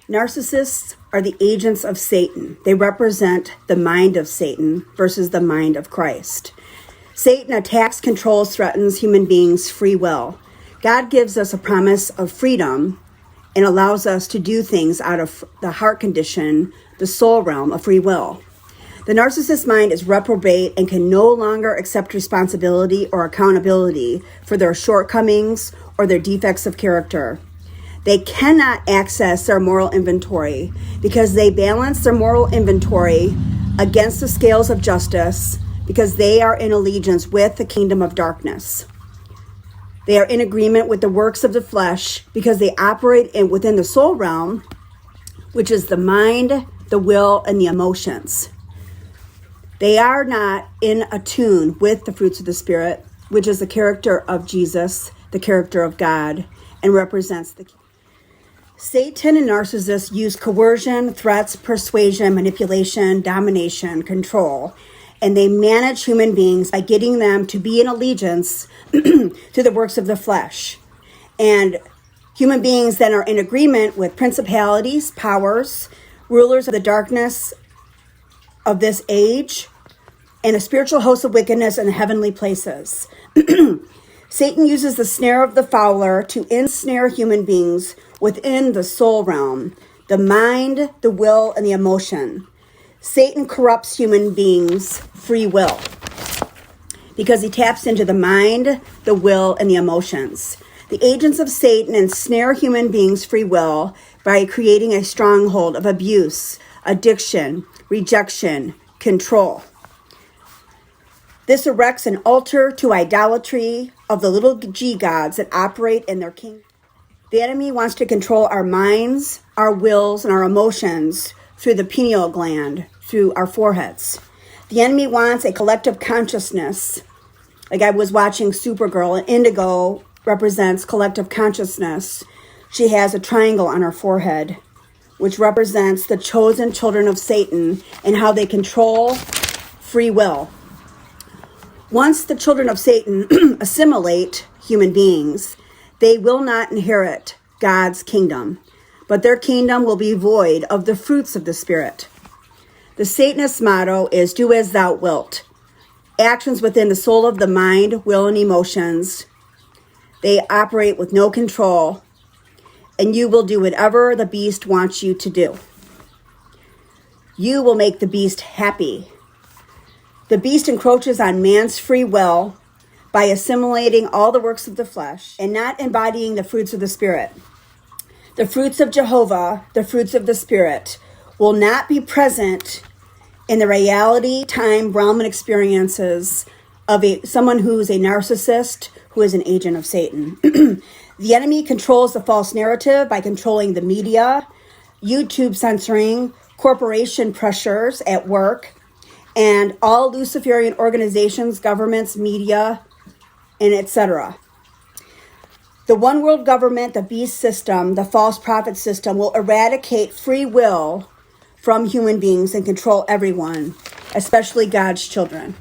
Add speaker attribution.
Speaker 1: Narcissists are the agents of Satan. They represent the mind of Satan versus the mind of Christ. Satan attacks, controls, threatens human beings' free will. God gives us a promise of freedom and allows us to do things out of the heart condition, the soul realm of free will. The narcissist mind is reprobate and can no longer accept responsibility or accountability for their shortcomings or their defects of character. They cannot access their moral inventory because they balance their moral inventory against the scales of justice because they are in allegiance with the kingdom of darkness. They are in agreement with the works of the flesh because they operate within the soul realm, which is the mind, the will, and the emotions. They are not in attune with the fruits of the Spirit, which is the character of Jesus, the character of God, and represents the Satan and narcissists use coercion, threats, persuasion, manipulation, domination, control, and they manage human beings by getting them to be in allegiance to the works of the flesh. And human beings then are in agreement with principalities, powers, rulers of the darkness of this age, and a spiritual host of wickedness in the heavenly places. Satan uses the snare of the fowler to ensnare human beings within the soul realm, the mind, the will, and the emotion. Satan corrupts human beings' free will because he taps into the mind, the will, and the emotions. The agents of Satan ensnare human beings' free will by creating a stronghold of abuse, addiction, rejection, control. This erects an altar to idolatry of the little g gods that operate in their kingdom. The enemy wants to control our minds, our wills, and our emotions through the pineal gland, through our foreheads. The enemy wants a collective consciousness. Like I was watching Supergirl, and indigo represents collective consciousness. She has a triangle on her forehead, which represents the chosen children of Satan and how they control free will. Once the children of Satan assimilate human beings, they will not inherit God's kingdom, but their kingdom will be void of the fruits of the Spirit. The Satanist motto is do as thou wilt. Actions within the soul of the mind, will, and emotions. They operate with no control, and you will do whatever the beast wants you to do. You will make the beast happy. The beast encroaches on man's free will by assimilating all the works of the flesh and not embodying the fruits of the Spirit. The fruits of Jehovah, the fruits of the Spirit, will not be present in the reality, time, realm, and experiences of someone who's a narcissist, who is an agent of Satan. The enemy controls the false narrative by controlling the media, YouTube censoring, corporation pressures at work, and all Luciferian organizations, governments, media, and etc. The one world government, the beast system, the false prophet system will eradicate free will from human beings and control everyone, especially God's children.